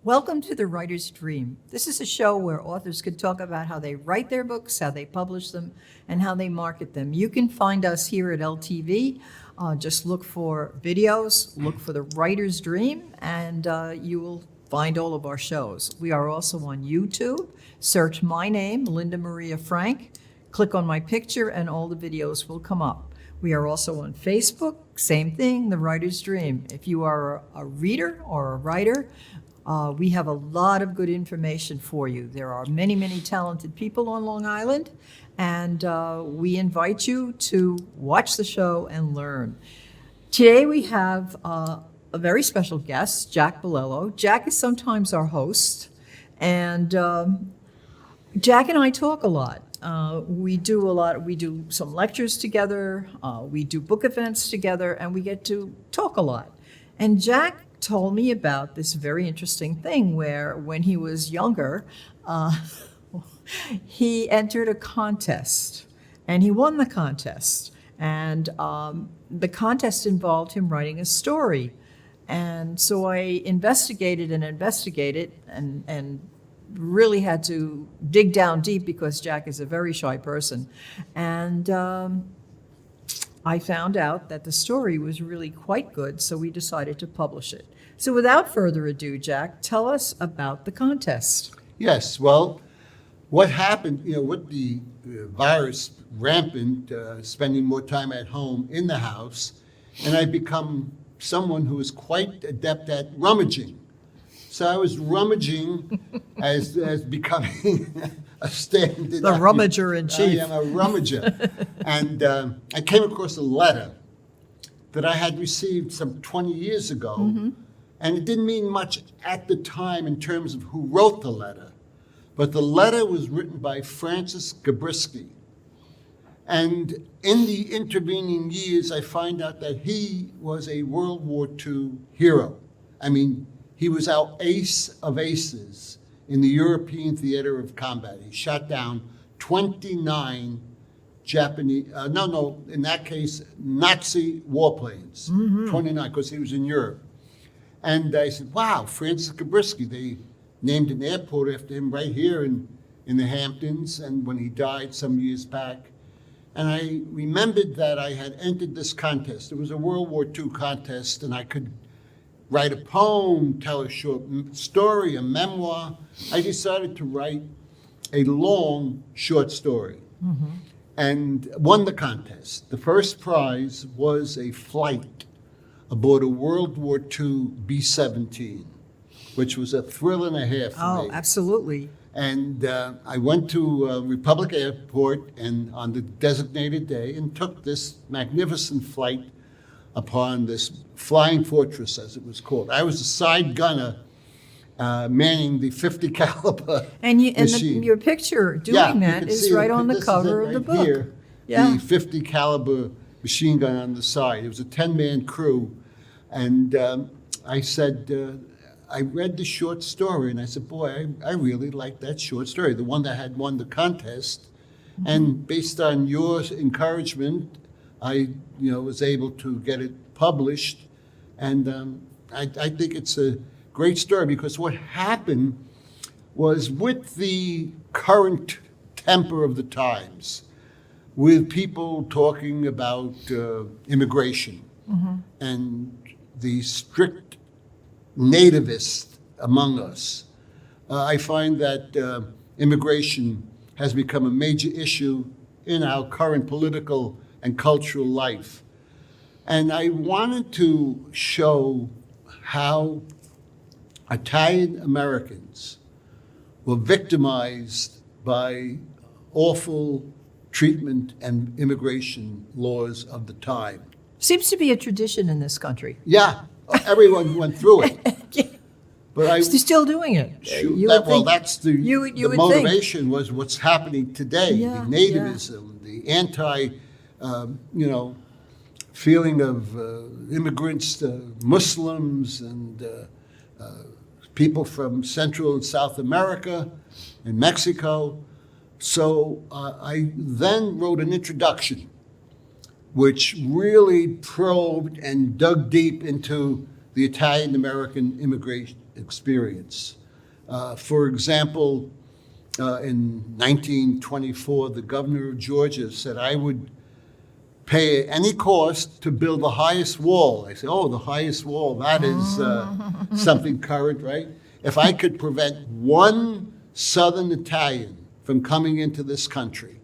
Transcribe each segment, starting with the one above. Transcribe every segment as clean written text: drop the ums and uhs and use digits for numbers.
Welcome to The Writer's Dream. This is a show where authors can talk about how they write their books, how they publish them, and how they market them. You can find us here at LTV. Just look for videos, look for The Writer's Dream, and you will find all of our shows. We are also on YouTube. Search my name, Linda Maria Frank. Click on my picture, and all the videos will come up. We are also on Facebook. Same thing, The Writer's Dream. If you are a reader or a writer, we have a lot of good information for you. There are many, many talented people on Long Island, and we invite you to watch the show and learn. Today we have a very special guest, Jack Bilello. Jack is sometimes our host, and Jack and I talk a lot. We do some lectures together, we do book events together, and we get to talk a lot. And Jack told me about this very interesting thing where when he was younger, he entered a contest and he won the contest. And the contest involved him writing a story. And so I investigated and really had to dig down deep because Jack is a very shy person. And I found out that the story was really quite good, so we decided to publish it. So without further ado, Jack, tell us about the contest. Yes, well, what happened, with the virus rampant, spending more time at home in the house, and I become someone who is quite adept at rummaging. So I was rummaging as becoming a standard. The rummager in chief. I am a rummager. And I came across a letter that I had received some 20 years ago. Mm-hmm. And it didn't mean much at the time in terms of who wrote the letter. But the letter was written by Francis Gabrisky. And in the intervening years, I find out that he was a World War II hero. I mean, he was our ace of aces in the European theater of combat. He shot down 29 Japanese, in that case, Nazi warplanes. Mm-hmm. 29, because he was in Europe. And I said, wow, Francis Gabrisky, they named an airport after him right here in the Hamptons, and when he died some years back. And I remembered that I had entered this contest. It was a World War II contest, and I could write a poem, tell a short story, a memoir. I decided to write a long short story, mm-hmm. and won the contest. The first prize was a flight aboard a World War II B-17, which was a thrill and a half for me. Oh, absolutely. And I went to Republic Airport and on the designated day and took this magnificent flight upon this flying fortress, as it was called. I was a side gunner manning the 50 caliber machine. Your picture doing that is right on the cover of the book. Here, yeah. The 50 caliber machine gun on the side. It was a 10-man crew. And I said, I read the short story, and I said, boy, I really like that short story, the one that had won the contest. Mm-hmm. And based on your encouragement, I was able to get it published. And I think it's a great story because what happened was, with the current temper of the times, with people talking about immigration, mm-hmm. and the strict nativists among us, I find that immigration has become a major issue in our current political and cultural life. And I wanted to show how Italian Americans were victimized by awful treatment and immigration laws of the time. Seems to be a tradition in this country. Yeah, everyone went through it. But I They're still doing it. shoot, You that, would well, think- that's the you the would think. motivation was what's happening today. Yeah, The nativism, the anti, feeling of immigrants, Muslims, and people from Central and South America and Mexico. So I then wrote an introduction, which really probed and dug deep into the Italian-American immigration experience. For example, in 1924, the governor of Georgia said I would pay any cost to build the highest wall. I said, oh, the highest wall, that is something current, right? If I could prevent one Southern Italian from coming into this country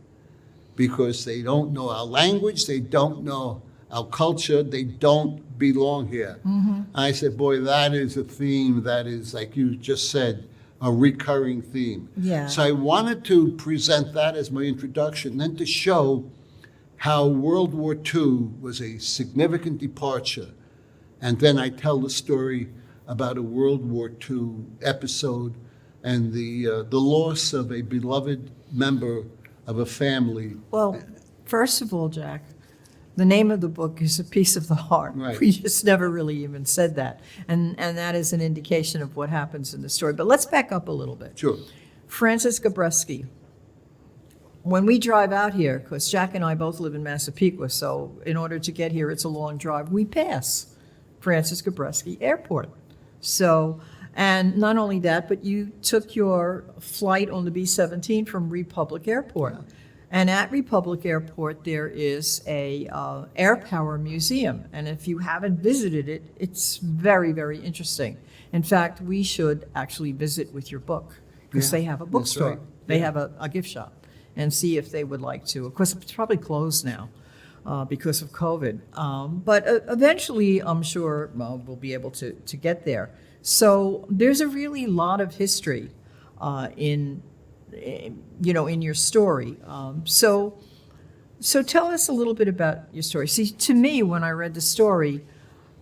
because they don't know our language, they don't know our culture, they don't belong here. I said, boy, that is a theme that is, like you just said, a recurring theme. Yeah. So I wanted to present that as my introduction, then to show how World War II was a significant departure. And then I tell the story about a World War II episode and the loss of a beloved member of a family. Well, first of all, Jack, the name of the book is A Piece of the Heart. Right. We just never really even said that. And that is an indication of what happens in the story. But let's back up a little bit. Sure. Francis Gabreski. When we drive out here, because Jack and I both live in Massapequa, so in order to get here, it's a long drive, we pass Francis Gabreski Airport. So, and not only that, but you took your flight on the B-17 from Republic Airport. Yeah. And at Republic Airport, there is a air power museum. And if you haven't visited it, it's very, very interesting. In fact, we should actually visit with your book, because Yeah, they have a that's bookstore. right. They Yeah. have a gift shop, and see if they would like to. Of course, it's probably closed now because of COVID. But eventually, I'm sure we'll be able to get there. So there's a really lot of history in your story. So tell us a little bit about your story. See, to me, when I read the story,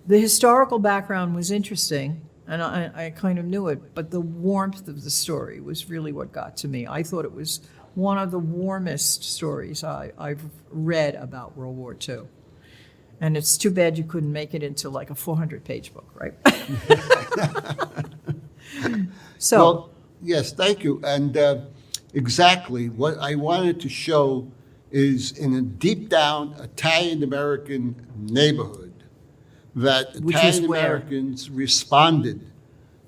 the historical background was interesting, and I kind of knew it, but the warmth of the story was really what got to me. I thought it was one of the warmest stories I've read about World War II. And it's too bad you couldn't make it into like a 400-page book, right? So, Well, yes, thank you. And exactly what I wanted to show is in a deep down Italian-American neighborhood that Which is Italian where? Americans responded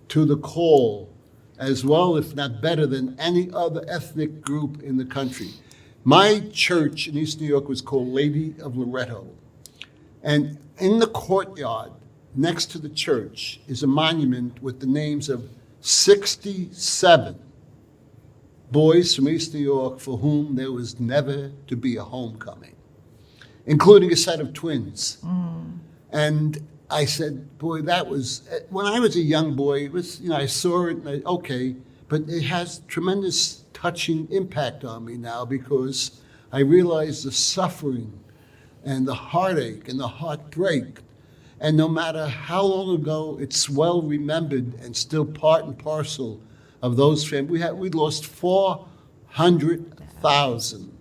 to the call as well, if not better, than any other ethnic group in the country. My church in East New York was called Lady of Loretto. And in the courtyard next to the church is a monument with the names of 67 boys from East New York for whom there was never to be a homecoming, including a set of twins. And I said, boy, that was, when I was a young boy, it was, I saw it and okay, but it has tremendous touching impact on me now because I realize the suffering and the heartache and the heartbreak. And no matter how long ago, it's well remembered and still part and parcel of those families. We lost 400,000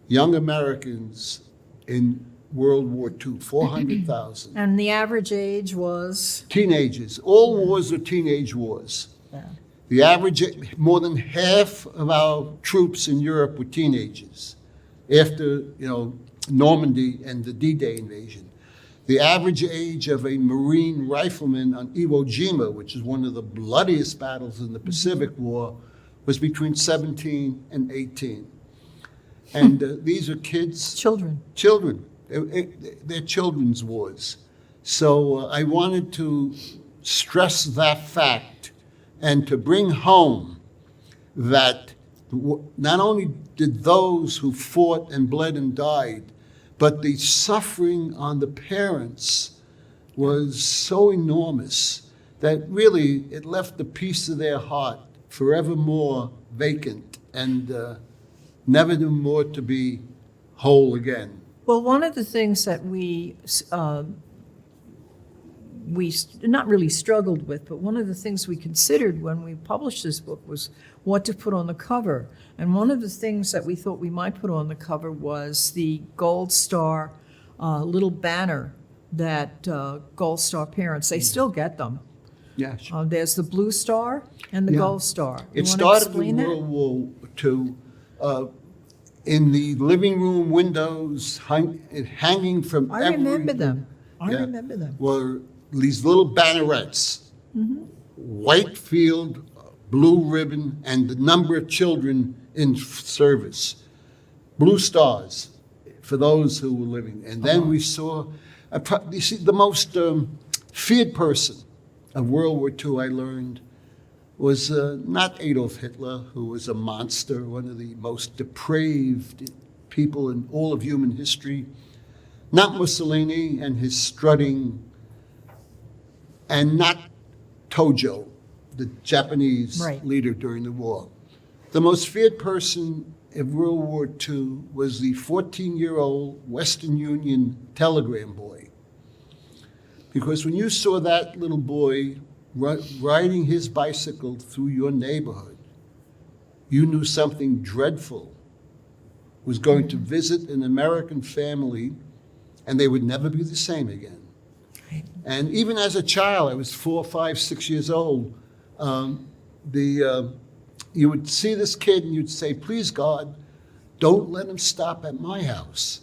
young Americans in World War II, 400,000. and the average age was? Teenagers. All wars are teenage wars. Yeah. The average, more than half of our troops in Europe were teenagers after, Normandy and the D-Day invasion. The average age of a Marine rifleman on Iwo Jima, which is one of the bloodiest battles in the Pacific War, was between 17 and 18. And these are kids. Children. They're children's wars. So I wanted to stress that fact and to bring home that not only did those who fought and bled and died, but the suffering on the parents was so enormous that really it left a piece of their heart forevermore vacant and never more to be whole again. Well, one of the things that not really struggled with, but one of the things we considered when we published this book was what to put on the cover. And one of the things that we thought we might put on the cover was the Gold Star little banner that Gold Star parents, they still get them. Yes. There's the Blue Star and the Yeah. Gold Star. You It wanna started explain in that? World War II. In the living room windows, hanging from I remember them. I Yeah. remember them. were these little bannerets, Mm-hmm. white field, blue ribbon, and the number of children in service. Blue stars for those who were living. And then we saw, you see, the most feared person of World War II, I learned, was not Adolf Hitler, who was a monster, one of the most depraved people in all of human history, not Mussolini and his strutting, and not Tojo, the Japanese Right. leader during the war. The most feared person in World War II was the 14-year-old Western Union telegram boy. Because when you saw that little boy riding his bicycle through your neighborhood, you knew something dreadful was going to visit an American family, and they would never be the same again. Right. And even as a child, I was 4, 5, 6 years old, you would see this kid and you'd say, please God, don't let him stop at my house.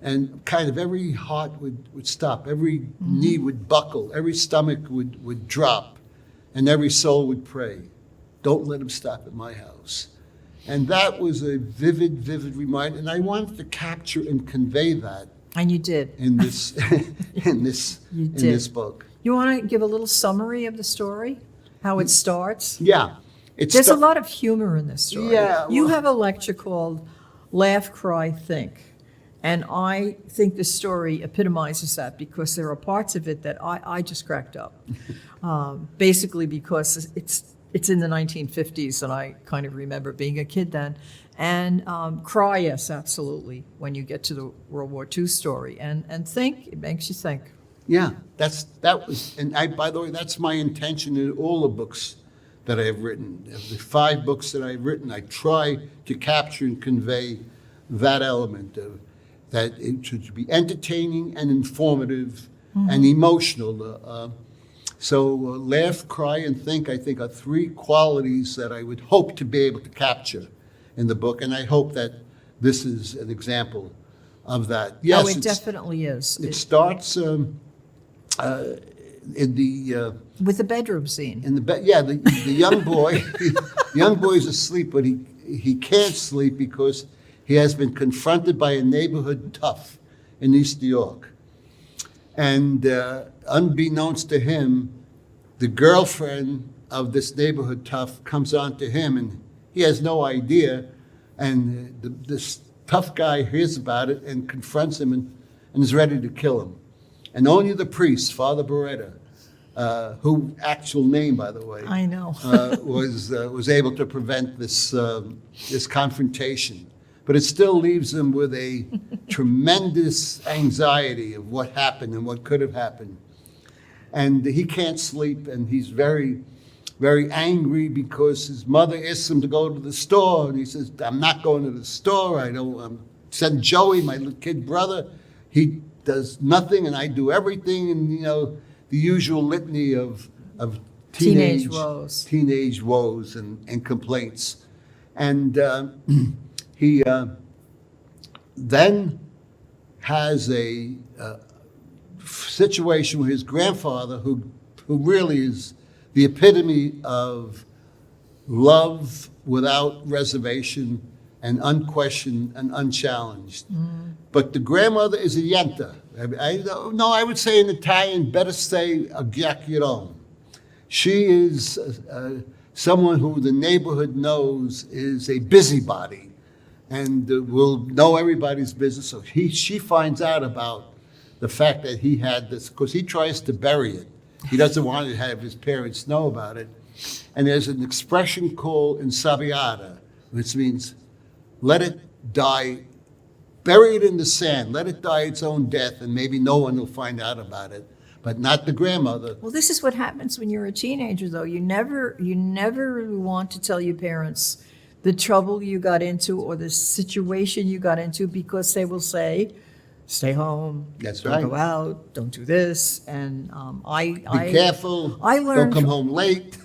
And kind of every heart would stop, every knee would buckle, every stomach would drop, and every soul would pray, don't let him stop at my house. And that was a vivid, vivid reminder, and I wanted to capture and convey that And you did. in this in this You in did. this book. You want to give a little summary of the story? How it starts? Yeah. There's a lot of humor in this story. Yeah, You well- have a lecture called Laugh, Cry, Think. And I think this story epitomizes that because there are parts of it that I just cracked up. Basically because it's in the 1950s and I kind of remember being a kid then. And cry, yes, absolutely, when you get to the World War II story. And think, it makes you think. Yeah, that was, and by the way, that's my intention in all the books that I've written. Of the 5 books that I've written, I try to capture and convey that element of that it should be entertaining and informative and emotional. So laugh, cry, and think, I think, are 3 qualities that I would hope to be able to capture in the book, and I hope that this is an example of that. Yes, Oh, it definitely is. It starts in the With the bedroom scene. the young boy. The young boy's asleep, but he can't sleep because he has been confronted by a neighborhood tough in East New York, and unbeknownst to him, the girlfriend of this neighborhood tough comes on to him, and he has no idea, and this tough guy hears about it and confronts him and is ready to kill him. And only the priest, Father Beretta, who actual name, by the way, I know. was able to prevent this confrontation. But it still leaves him with a tremendous anxiety of what happened and what could have happened. And he can't sleep, and he's very, very angry because his mother asks him to go to the store, and he says, I'm not going to the store. Send Joey, my little kid brother. He does nothing, and I do everything, and the usual litany of teenage woes and complaints. And he then has a situation with his grandfather, who really is the epitome of love without reservation and unquestioned and unchallenged. But the grandmother is a yenta. I would say in Italian, better say a chiacchierone. She is someone who the neighborhood knows is a busybody and will know everybody's business. So she finds out about the fact that he had this, because he tries to bury it. He doesn't want to have his parents know about it. And there's an expression called insabbiata, which means let it die, bury it in the sand, let it die its own death, and maybe no one will find out about it. but not the grandmother. Well, this is what happens when you're a teenager, though. You never want to tell your parents the trouble you got into or the situation you got into, because they will say, stay home. That's don't right. Go out. Don't do this. And Be careful. I learned. Don't come home late.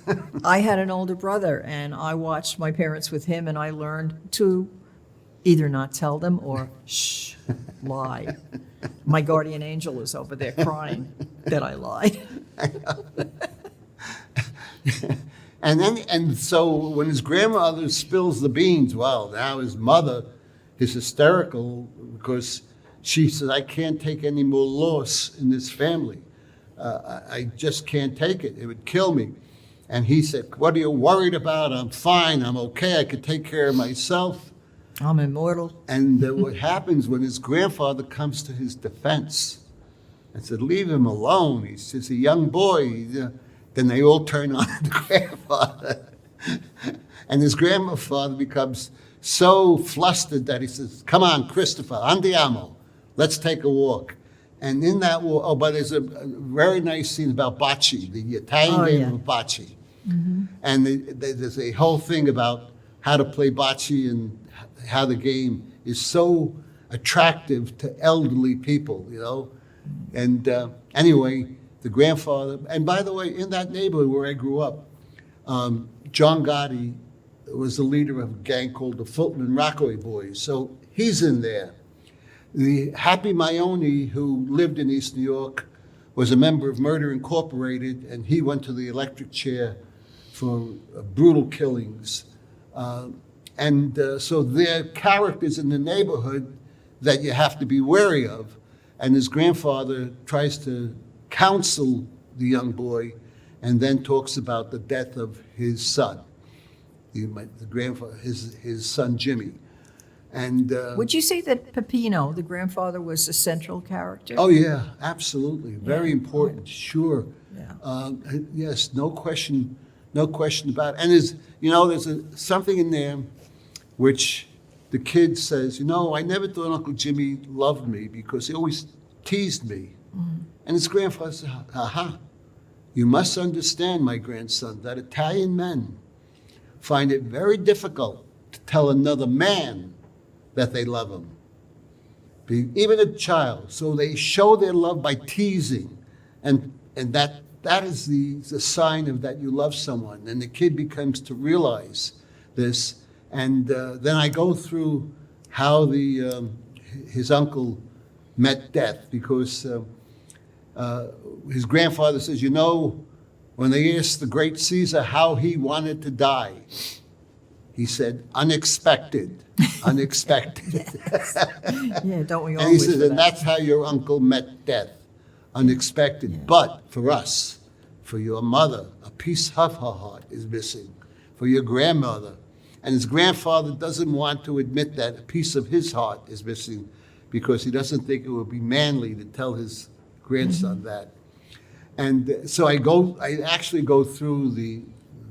I had an older brother, and I watched my parents with him, and I learned to either not tell them or shh, lie. My guardian angel is over there crying that I lied. And so when his grandmother spills the beans, well, now his mother is hysterical because she says, I can't take any more loss in this family. I just can't take it. It would kill me. And he said, what are you worried about? I'm fine. I'm okay. I could take care of myself. I'm immortal. And what happens when his grandfather comes to his defense and said, leave him alone. He's just a young boy. Then they all turn on the grandfather. And his grandfather becomes so flustered that he says, come on, Christopher, andiamo. Let's take a walk. And in that walk, but there's a very nice scene about bocce, the Italian game of bocce. Mm-hmm. And there's a whole thing about how to play bocce and how the game is so attractive to elderly people, you know. And anyway, the grandfather, and by the way, in that neighborhood where I grew up, John Gotti was the leader of a gang called the Fulton and Rockaway Boys. So he's in there. The Happy Maione, who lived in East New York, was a member of Murder Incorporated, and he went to the electric chair for brutal killings. So they're characters in the neighborhood that you have to be wary of. And his grandfather tries to counsel the young boy and then talks about the death of his son, the grandfather, his son Jimmy. And would you say that Peppino, the grandfather, was a central character? oh yeah, absolutely, very important, sure. Yeah. Yes, no question about it. And there's something in there which the kid says, I never thought Uncle Jimmy loved me because he always teased me. Mm. And his grandfather said, aha, you must understand, my grandson, that Italian men find it very difficult to tell another man that they love him, even a child. So they show their love by teasing, and that is the sign of that you love someone. And the kid becomes to realize this. And then I go through how his uncle met death, because his grandfather says, when they asked the great Caesar how he wanted to die, he said, unexpected. Yeah, don't we all? And he says, and that's how your uncle met death, unexpected. Yeah. But for us, for your mother, a piece of her heart is missing. For your grandmother. And his grandfather doesn't want to admit that a piece of his heart is missing because he doesn't think it would be manly to tell his grandson that. And so I actually go through the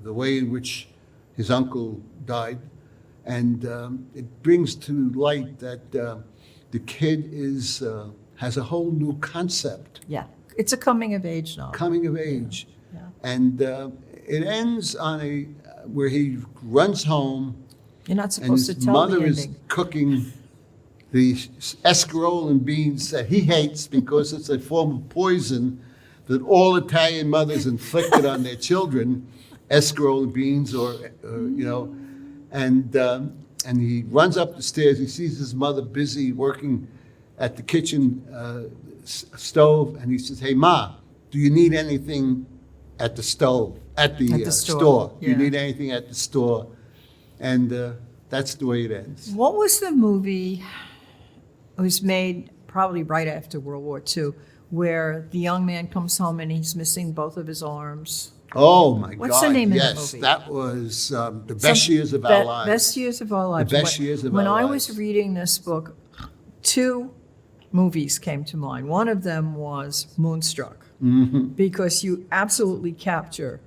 way in which his uncle died, and it brings to light that the kid has a whole new concept. Yeah, it's a coming of age novel. Coming of age. Yeah. And it ends on where he runs home. You're not supposed to his tell mother the is ending. cooking the escarole and beans that he hates because it's a form of poison that all Italian mothers inflicted on their children, escarole and beans, and he runs up the stairs. He sees his mother busy working at the kitchen stove, and he says, "Hey, Ma, do you need anything at the stove? At the store? Yeah. Do you need anything at the store?" And that's the way it ends. What was the movie? It was made probably right after World War II, where the young man comes home and he's missing both of his arms. Oh my God! What's the name of the yes, movie? that was the best years of our lives. Best years of our lives. The best years of when our I lives. was reading this book, two movies came to mind. One of them was Moonstruck, because you absolutely capture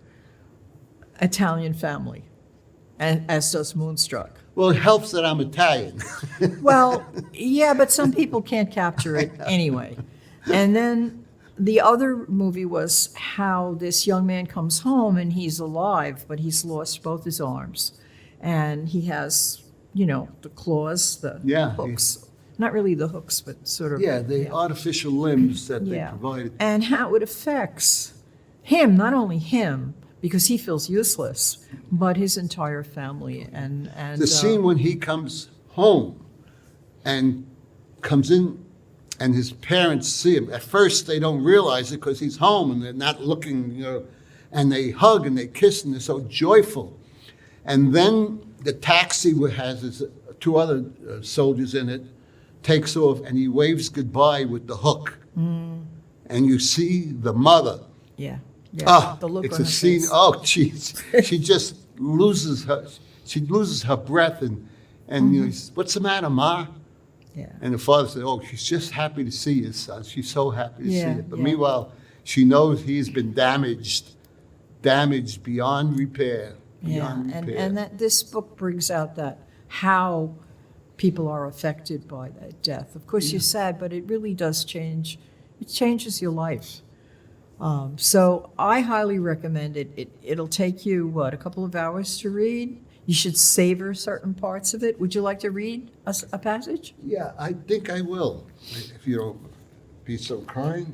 Italian family, as does Moonstruck. Well, it helps that I'm Italian. Well, yeah, but some people can't capture it anyway. And then the other movie was how this young man comes home and he's alive, but he's lost both his arms. And he has, the claws, the Yeah, hooks. Not really the hooks, but sort of. Yeah, the artificial limbs that they Yeah. provided. And how it affects him, not only him, because he feels useless, but his entire family. And The scene when he comes home and comes in and his parents see him. At first, they don't realize it because he's home and they're not looking, and they hug and they kiss and they're so joyful. And then the taxi has his two other soldiers in it, takes off and he waves goodbye with the hook. And you see the mother. Yeah. Oh, the look it's on a her scene. face. Oh, jeez, she just loses her breath, and he says, "What's the matter, Ma?" Yeah. And the father said, "Oh, she's just happy to see you, son. She's so happy to see Yeah, you." But yeah. meanwhile, she knows he's been damaged beyond repair. Yeah, Beyond repair. and that this book brings out that how people are affected by that death. Of course, you're sad, but it really does change. It changes your life. So I highly recommend it. It'll take you, a couple of hours to read. You should savor certain parts of it. Would you like to read a passage? Yeah, I think I will, if you don't be so kind.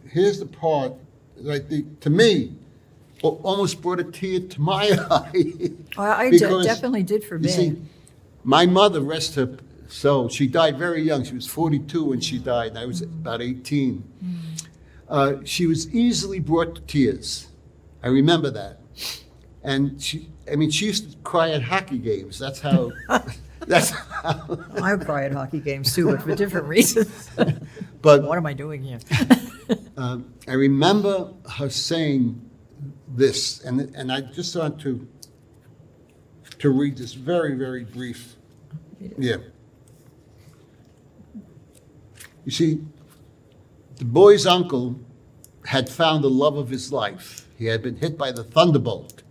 Here's the part that I think, to me, almost brought a tear to my eye. I Because, definitely did for You me. see, my mother, rest her soul, she died very young. She was 42 when she died, and I was about 18. She was easily brought to tears. I remember that. And she used to cry at hockey games. That's how. I cry at hockey games too, but for different reasons. But What am I doing here? I remember her saying this, and I just want to read this very, very brief. Yeah. You see, the boy's uncle had found the love of his life. He had been hit by the thunderbolt.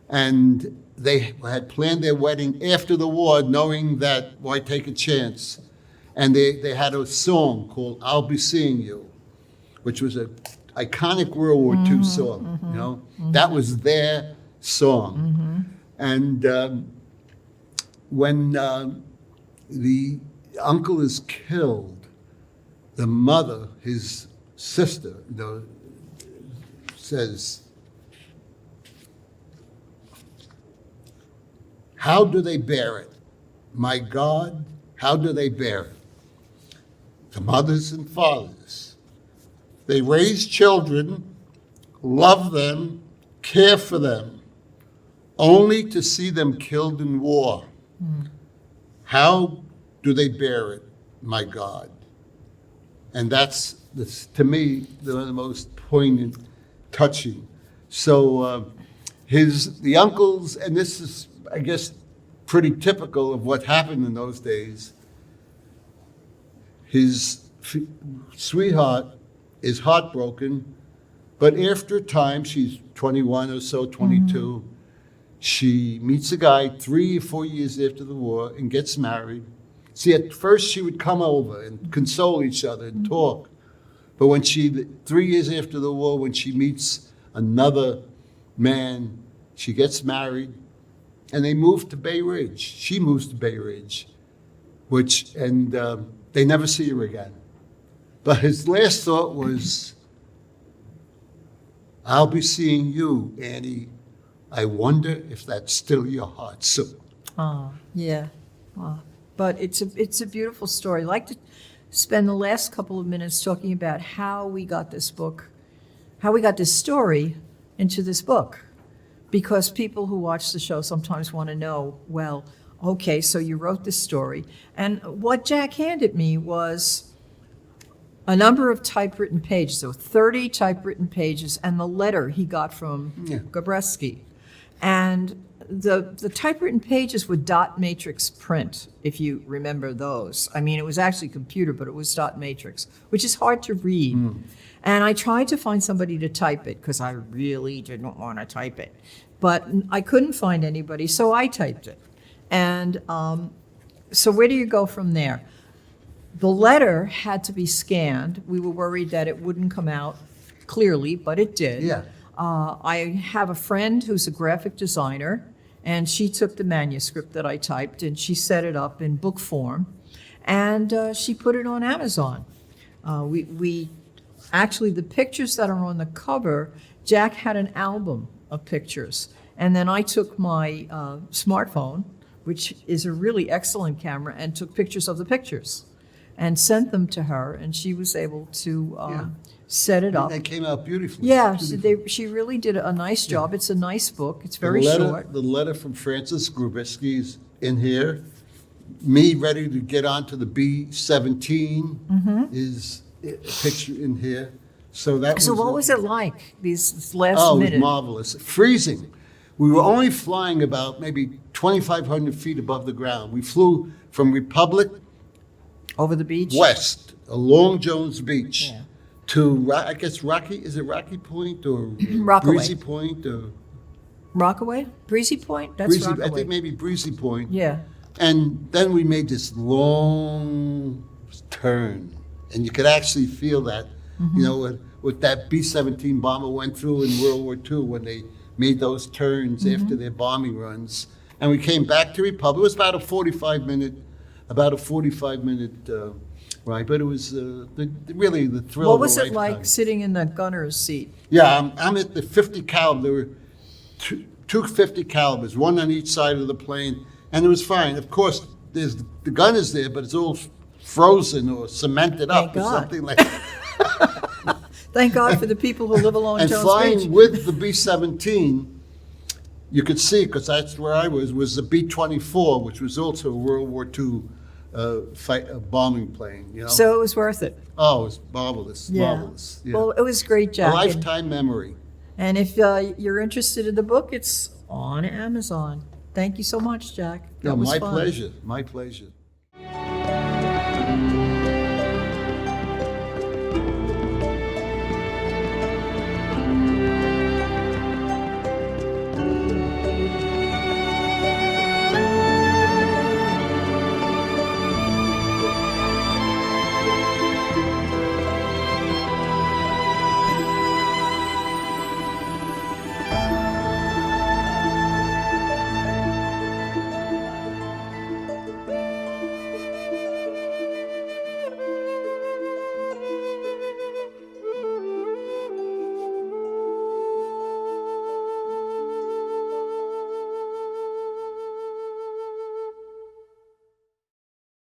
And they had planned their wedding after the war, knowing that, why take a chance? And they had a song called I'll Be Seeing You, which was an iconic World War II song. That was their song. And when the uncle is killed, the mother, his sister, says, "How do they bear it? My God, how do they bear it?" The mothers and fathers, they raise children, love them, care for them, only to see them killed in war. How do they bear it, my God? And that's, to me, the most poignant, touching. So the uncles, and this is, I guess, pretty typical of what happened in those days. His sweetheart is heartbroken, but after a time, she's 21 or so, 22, she meets a guy 3 or 4 years after the war and gets married. See, at first she would come over and console each other and talk. But 3 years after the war, when she meets another man, she gets married, and they move to Bay Ridge. She moves to Bay Ridge, and they never see her again. But his last thought was, "I'll be seeing you, Annie. I wonder if that's still your heart soon." Oh, yeah. Wow. But it's a beautiful story. I'd like to spend the last couple of minutes talking about how we got this story into this book. Because people who watch the show sometimes want to know, well, okay, so you wrote this story. And what Jack handed me was a number of typewritten pages, so 30 typewritten pages, and the letter he got from Gabreski. And the typewritten pages were dot matrix print, if you remember those. I mean, it was actually computer, but it was dot matrix, which is hard to read. And I tried to find somebody to type it because I really didn't want to type it. But I couldn't find anybody, so I typed it. And so where do you go from there? The letter had to be scanned. We were worried that it wouldn't come out clearly, but it did. Yeah. I have a friend who's a graphic designer, and she took the manuscript that I typed and she set it up in book form, and she put it on Amazon. We actually, the pictures that are on the cover, Jack had an album of pictures, and then I took my smartphone, which is a really excellent camera, and took pictures of the pictures and sent them to her, and she was able to set it up. They came out beautifully. Yeah, Beautiful. she really did a nice job. It's a nice book. It's very the letter, short. The letter from Francis Grubisky's in here. Me ready to get onto the B-17 is a picture in here. So that So was what was it like, this last Oh, it was minute? marvelous. Freezing. We were only flying about maybe 2,500 feet above the ground. We flew from Republic Over the beach? West along Jones Beach Yeah. to, I guess, is it Rocky Point or Rockaway. Breezy Point or Rockaway? Breezy Point? That's Breezy? Rockaway. I think maybe Breezy Point. Yeah. And then we made this long turn, and you could actually feel that, Mm-hmm. you know, what that B-17 bomber went through in World War II when they made those turns Mm-hmm. after their bombing runs. And we came back to Republic. It was about a 45-minute ride, but it was really the thrill What of a was it lifetime. like sitting in the gunner's seat? Yeah, I'm at the 50 caliber. There were two 50 calibers, one on each side of the plane, and it was fine. Of course, the gun is there, but it's all frozen or cemented up Thank or God. something like that. Thank God for the people who live along And Jones flying Beach. with the B-17, you could see, because that's where I was the B-24, which was also a World War II bombing plane. You know? So it was worth it. Oh, it was marvelous, Yeah. marvelous. Yeah. Well, it was great, A Jack. lifetime memory. And if you're interested in the book, it's on Amazon. Thank you so much, Jack. That No, was my fun. pleasure, my pleasure.